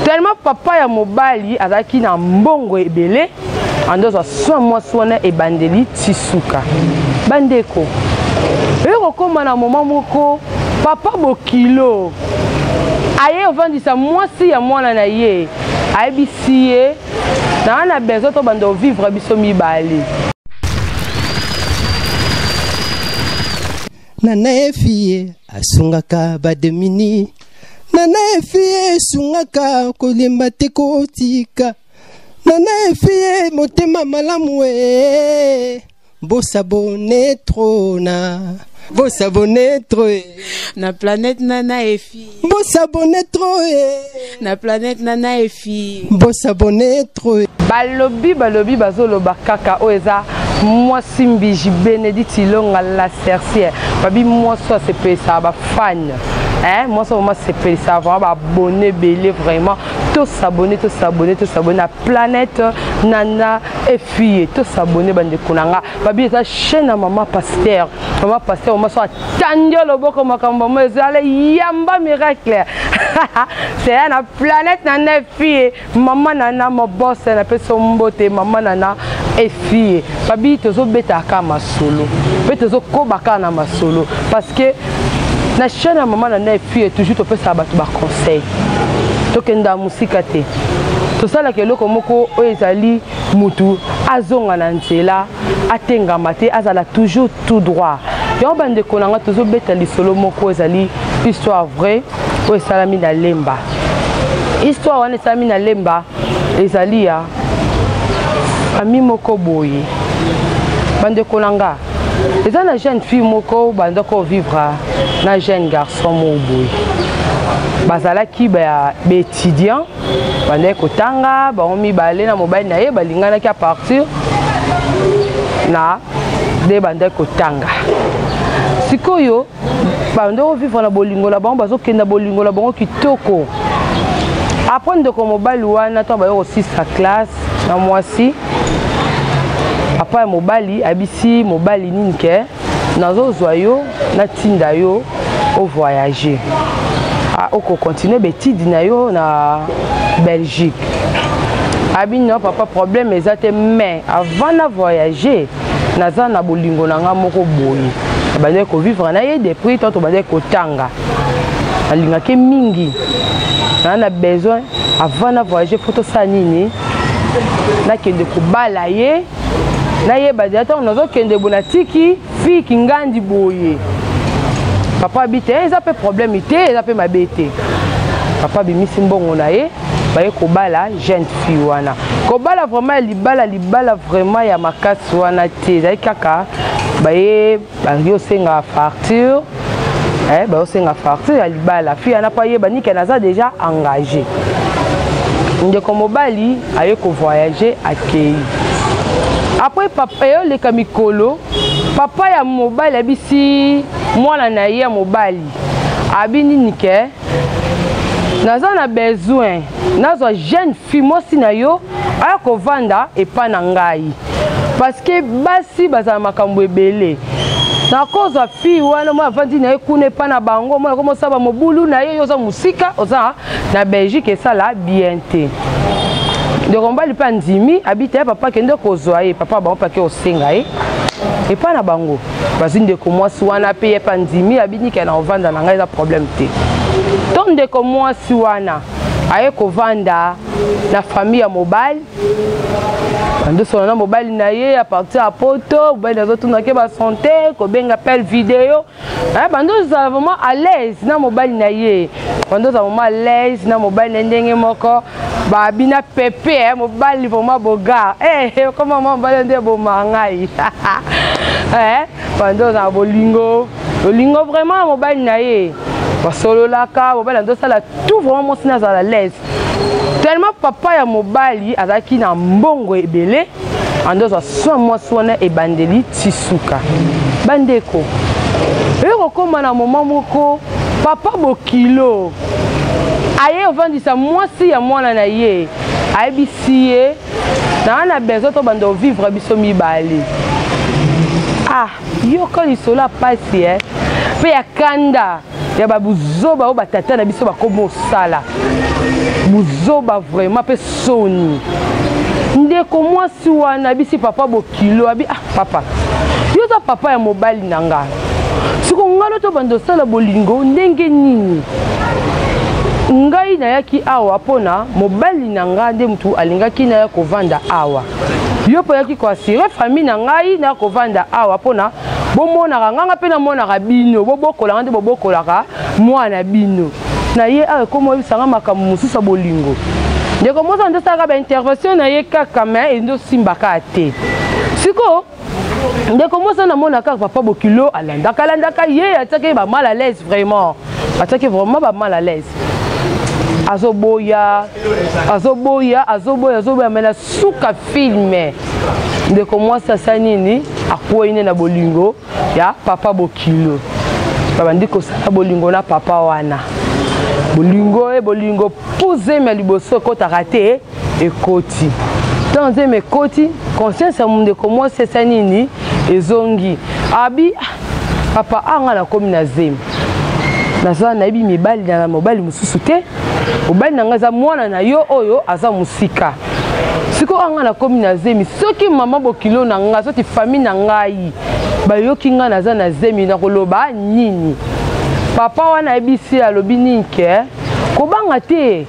Tellement papa ya mobali azaki na mbongo ebele andozo so mwaswana e bandeli tisuka bandeko eko koma na moment moko papa bokilo aye ovandisa mwasi ya mwana na ye ayebisi ye na besoin to bando vivre biso mibale Nana efie asungaka bademini Nana efie sungaka kolemba te kotika Nana efie motema malamu Bosabone trona Bosabone troe Na planète Nana efie Bosabone troe Na planète Nana efie Bosabone troe balobi bazoloba kaka oeza mwasi mbiji Bénédicte Ilonga la sorcière babi mwasi se pesa ba fan mwasi vraiment se pesa vraiment abonné belé vraiment tous s'abonner à planète Nana efie tous s'abonner bande konanga babi eza chaîne à maman pasteur moi so tandio loboko makambo mo ezala yamba miracle c'est la planète Nana efie maman Nana mo boss na peso mbote maman Nana efie babi tozo beta ka masolo pe tozo kobaka na masolo parce que na chaîne ya maman Nana efie toujours to pesa bato ba conseil to kenda musika te to sala ke loko moko o ezali mutu azonga na nzela atenga mate azala toujours tout droit yo bande konanga tozo beta lisolo moko ezali histoire vraie o esalami na lemba histoire wana esalami na lemba ezali ya ami moko boye bande konanga eza na jeune fille moko bande ko vivre na jeune garçon mo boye bazalaki ba étudiant bande ko tanga ba omi balé na mobile na ye balingana ki à partir na de bande ko tanga sikoyo bande ko vivre na bolingo la bango bazo kenda bolingo la bango kitoko après de ko mobile wana to ba yo aussi sa classe na mwasi après mobali abisi mobali ninke nazo zoyo na tinda yo au voyager oko continuer betidi na yo na Belgique abino papa problème ezate mais avant na voyager naza na bolingo nanga moko boye bande ko vivre na ye depuis tant bande ko tanga alinga ke mingi na besoin avant na voyager photo sa nini na kende ko bala ye na ye badiata nazo kende bonatiki fi kingandi boye papa bite eza pe problème ite eza pe mabete papa bimisi mbongo na ye baye ko bala jeune fille wana ko bala vraiment libala vraiment ya makasi wana te eza kaka baye bangi osenga facture baye osenga facture ya libala fille ana pa ye banike naza déjà engagé ndeko mobali aye ko voyager akei après papa yo le kamikolo papa ya mobali abisi mwana na ye ya mobali abini nike naza na besoin nazo jeune fille mosi na yo aya ko vanda epa na ngai parce que basi bazala makambo ebele na cause ya fille wana mo avandi na ye kuna epa na bango mo ko mosaba mobulu na ye yoza musika oza na Belgique esala bien te de rombali pa ndimi habite papa kende kozwa ye papa bango pake osenga ye et pas na bango bazinde ko mwasi wana pe ye pa ndimi abini ke na ovanda na ngai za problème te tonde ko mwasi wana aye ko vanda na famille ya mobile ando sona na mobile na ye à partir à poto ba na zotu na ke ba santé ko benga appel vidéo bando za vraiment à l'aise na mobile na ye bando za vraiment à l'aise na mobile na ndenge moko ba bina pepe mobile vraiment boga comment mobile ndé bo mangai bando za bolingo vraiment mobile na ye ba solo la ka mobile ndo sala tout vraiment mo sina za à l'aise tellement papa ya mobali azaki na mbongo ebele andozo so mwasi wana e bandeli tisuka bandeko eko koma na moment moko papa bokilo aye ovandisa mwasi ya mwana na ye ayebisi ye na besoin to bando vivre biso mibale yoko lisolo apasi pe ya kanda ya ba buzoba o batata na biso bakomo sala buzoba vraiment pe soni ndeko mwasi wana bisi papa bokilo abi ah papa yoza papa ya mobali nanga siko ngalo to bando sala bolingo ndenge nini ngai na yaki awa pona mobali nanga nde mtu alingaki na yako vanda awa yo po yaki kwa sire famille na ngai na yako vanda awa pona bomona nganga pe na mona rabino bobokola ngande bobokola ka mwana bino na ye awe komo bisanga makambo mususa bolingo ndeko moza ndesaka ba intervention na ye kaka me endo simbaka te siko ndeko moza na mona kaka papa bokilo alandaka ye atake ba mal à l'aise vraiment atake vraiment ba mal à l'aise azoboya mena suka filme ndeko mwasi asanini akwene na bolingo ya papa bokilo babandi kosala bolingo na papa wana bolingo pouze me liboso ekotaka te ekoti dans me koti conscience ya ndeko mwasi asanini ezongi abi papa anga na komi na zemi naza na ibi mibali na mobali mususu te mobali nanga za mwana na yo oyo aza musika siko anga na komi na zemi soki mama bokilo na nga soti famille na ngai bayoki nga naza na zemi na koloba nini papa wana ebisi alobi ninke kobanga te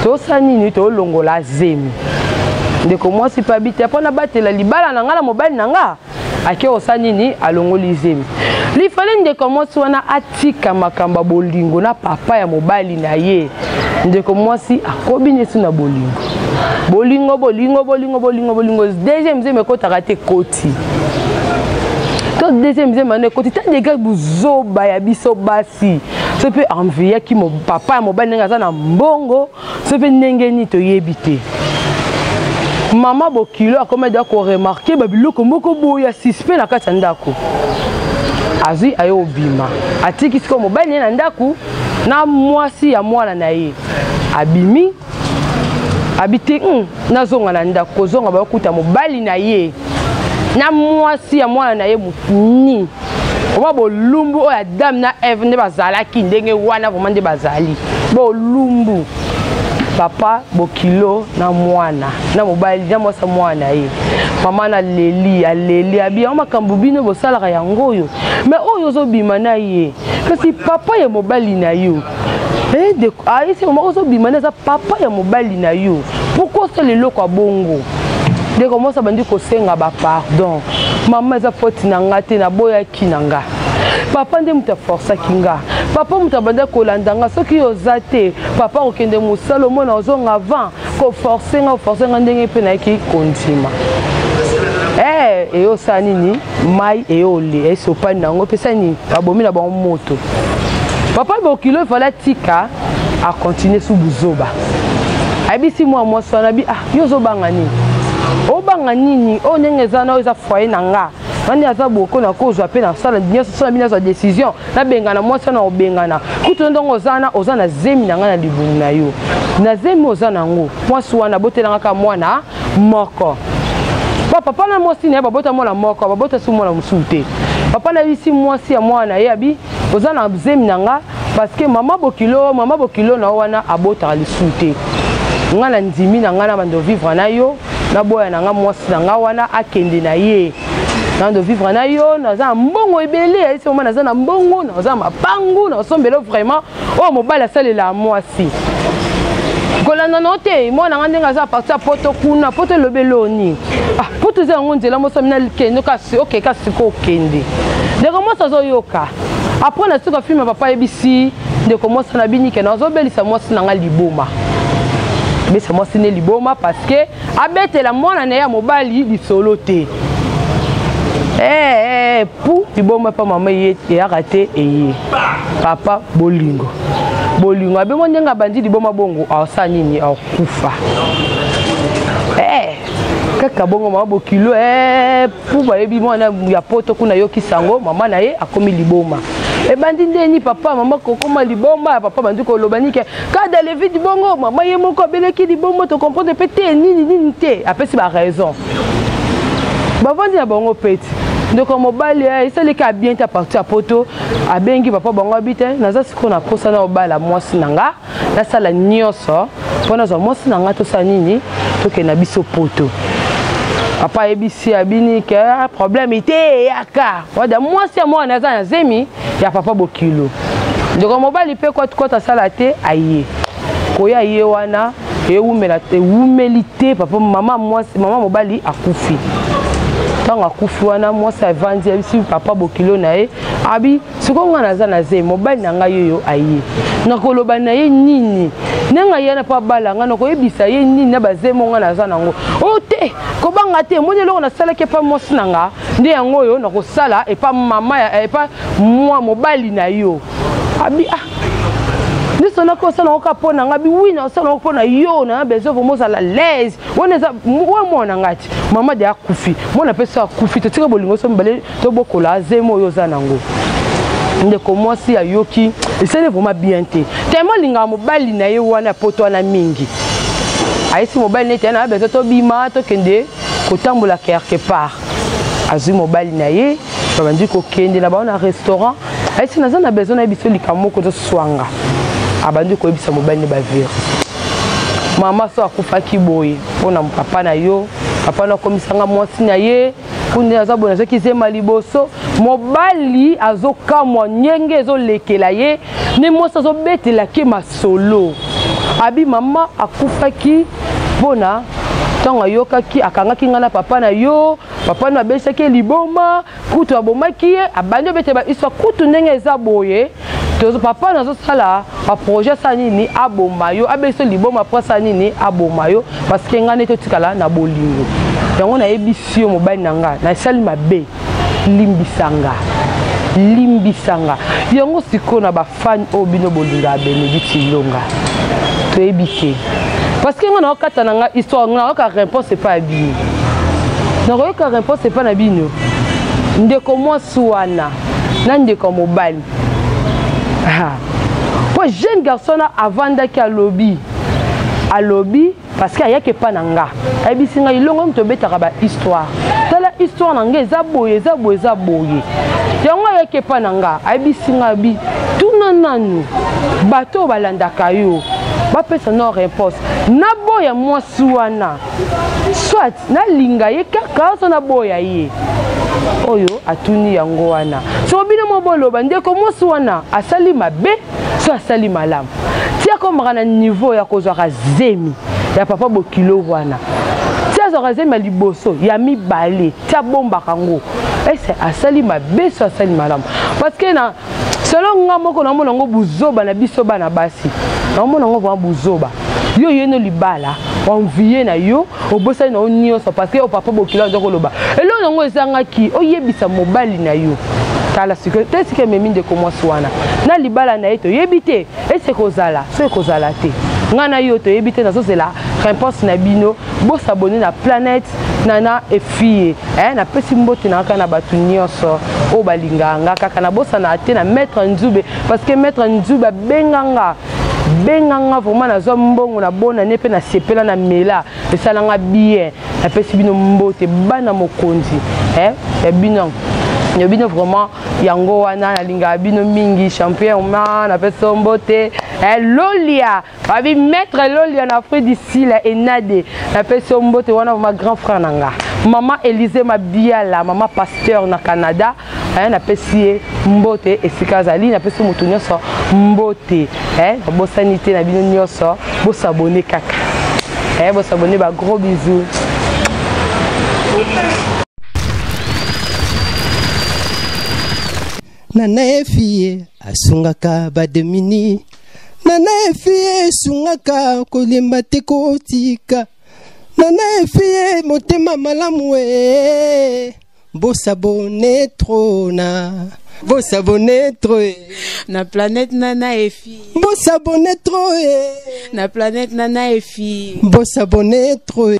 tosa nini to longola zemi ndeko mwasi pa bite pona batela libala na nga na mobali na nga ake osanini alongoli zemi lifale ndeko mwasi wana atika makamba bolingo na papa ya mobali na ye ndeko mwasi akobi nesu na bolingo deuxième zemi ekotaka te koti to deuxième zemi ane koti ta dega buzoba ya biso basi so pe enviyaki papa ya mobali ndenge aza na mbongo so pe ndenge nini toyebi te mama bokilo akomeda ko remarquer babiloko moko boya suspect na kati ya ndako azui ayo obima atiki siko mobali na ndako na mwasi ya mwana na ye abimi abite nazonga na ndako kozonga bakuta mobali na ye na mwasi ya mwana na ye mutuni oba bolumbu oya Adam na Eve nde bazalaki ndenge wana vraiment nde bazali bolumbu papa bokilo na mwana na mobali na mwasa mwana ye mama na leli abi makambo bino bosalaka yango oyo mais oyo ozobima na ye kasi papa ya mobali na yo aisi ozobima na eza papa ya mobali na yo pourquoi osala eloko ya bongo nde komosa bandi kosenga bapardon mama eza foti na nga te naboyaki na nga papa nde mutu aforsaki nga papa mutu abanda kolanda nga soki oza te papa okende mosala omona ozonga avant koforce nga ndenge mpe nayaki kondima eyosala nini mai eyole esopani nango mpesa nini babomi na bango moto papa bokilo efala atika akontinue su buzoba ayebisi mwa mwasi wana bi yo ozobanga nini obanga nini oyo ndenge eza na oyo eza foyer na nga nani aza boko na kozwa pe na sala nyonso sala bino azwa décision nabengana mwasi wana obengana kutu ndongo oza na zemi na nga na libumu na yo na zemi oza nango mwasi wana botelanga ka mwana moko papa na mwasi na ye babota mwana moko babota su mwana mosusu te papa na bisi mwasi ya mwana ye abi oza na zemi na nga parce que mama bokilo na wana abotaka lisusu te nga na ndimi na nga na bando vivre na yo na boya na nga mwasi na nga wana akende na ye nando vivre na yo naza mbongo ebele ese mama naza na mbongo naza mapangu na sombelo vraiment oh mobala asalela mwasi kolanda no te mwana nga ndenge aza parti ya poto kuna poto elobeloni poto eza yango nzela mosomi na kende kasi oke kasi ko okende ndeko mwasi azoyoka apres na suka filme papa yebisi ndeko mwasi na binike na azobelisa mwasi na nga liboma besa mwasi ne liboma parce que abetela mwana na ya mobali lisolo te pou liboma pa mama ye eyaka te eye papa bolingo abengo ndenge abandi liboma bongo aosa nini akufa kaka bongo mama bokilo pou bayebi mwana ya poto kuna yokisango mama na ye akomi liboma ebandi ndeni papa mama kokoma liboma papa bandi koloba nike kada levi di bongo mama ye moko abeleki liboma to comprendre pe te nini te apesi ba raison bavandi na bango peti donc mobali esali ka bien ta partir poto abengi papa bango habite naza siko na posa na obala mwasi nanga na sala nyoso pona zo mwasi nanga to sanini to ke na biso poto papa ebisi abini ke problème ite yaka wada mwasi mo naza na zemi ya papa bokilo donc mobali pe ko ta sala te aye koya ye wana eumelite papa mama mobali akufi tant akufi wana mwasi avandi abisi papa bokilo na ye abi sikonga naza na ze mobali na ngai yoyo aye nakoloba na ye nini nenga yana pa bala nga nakoyebisa ye nini na bazemo nga naza nango o te kobanga te mboni eloko nasalaki pa mwasi nanga nde yango oyo nakosala epa mama epa mwa mobali na yo abi Niso na ko sana oka pona ngabi wina sana pona yo na bezo vomoza la l'aise woneza mwana ngati mama de akufi mona pesa akufi to tika bolingo so mbale to bokola zemo yo zanango nde ko mwasi ya yoki esele vraiment bien te tellement linga mobali na ye wana poto na mingi aisi mobali nete na bezo to bima to kende ko tambola quelque part azu mobali na ye babandi ko kende na ba na restaurant aisi na zana bezo na biso likamoko to swanga abandi ko ebisa mobali ne bavire mama so akufaki boye pona papa na yo papa na komisanga mwasi na ye kundi azabona soki zema liboso mobali azokamwa nyenge ezolekela ye ne mwasi azobetela ke masolo abi mama akufaki pona tanga yokaki akangaki ngana papa na yo papa na besaki liboma kutu abomaki ye abandi beteba iswa kutu ndenge eza boye tozo papa nazo sala a projet sanini abomayo abeso liboma presa nini abomayo parce que ngane to tikala na bolingo yango na ebisi yo mobali nanga na sali mabe limbisanga yango siko na ba fan obino bolinga Benedict Longa to ebike parce que ngana okata nanga histoire ngana ka réponse pas bino na ka réponse pas na bino ndeko mwasi wana na ndeko mobali pour jeune garçon avant d'aki à lobby parce qu'il y a que pas nanga et puis singa ilongo mto betaka ba histoire tala histoire nanga eza boye yango ya que pas nanga et puis singa bi tuna nanu bato balandaka yo ba pesa no réponse na boya mwasi wana soit na linga ye kaka so na boya ye oyo atuni yango wana so bino moboloba ndeko mwasi wana asali mabe so asali malamu tia komaka na niveau ya kozwaka zemi ya papa bokilo wana tia zwaka zemi ya liboso ya mibale tia bombaka ngo ese asali mabe so asali malamu parce que na selon nga moko na mona ngo buzoba na biso bana basi na mona ngo vraiment buzoba yo yeno libala envier na yo obosani na onyoso parce que o papa bokilo ndoko loba elo nango ezanga ki oyebisa mobali na yo tala sécurité c'est que memi de comment swana na libala na eto yebite ese kozala so kozala te ngana yo to yebite na so c'est la réponse na bino bo s'abonner na planète nana e fille na pesi mbote na kana batu nyoso o balinganga kaka na bosa na ate na maître Nzube parce que maître Nzube benganga vraiment na zo mbongo na bona ne pe na sepela na mela esalanga bien na pesi bino mbote bana mokonzi ya bino vraiment yango wana na linga bino mingi champion ma na pesi mbote Lolia babi maître Lolia na Afrique d'ici la enade na pesi mbote wana ma grand frère nanga maman Élysée Mabiala maman pasteur na Canada na pesi mbote esikazali na pesi mutu nyonso mbote bo sanité na bino nyonso bo s'abonner kaka bo s'abonner ba gros bisous. Nana efie asungaka bademini Nana efie sungaka kolemba te kotika Nana efie motema malamu Bosabone trona Bosabone troe Na planète Nana Efi Bosabone troe Na planète Nana Efi Bosabone troe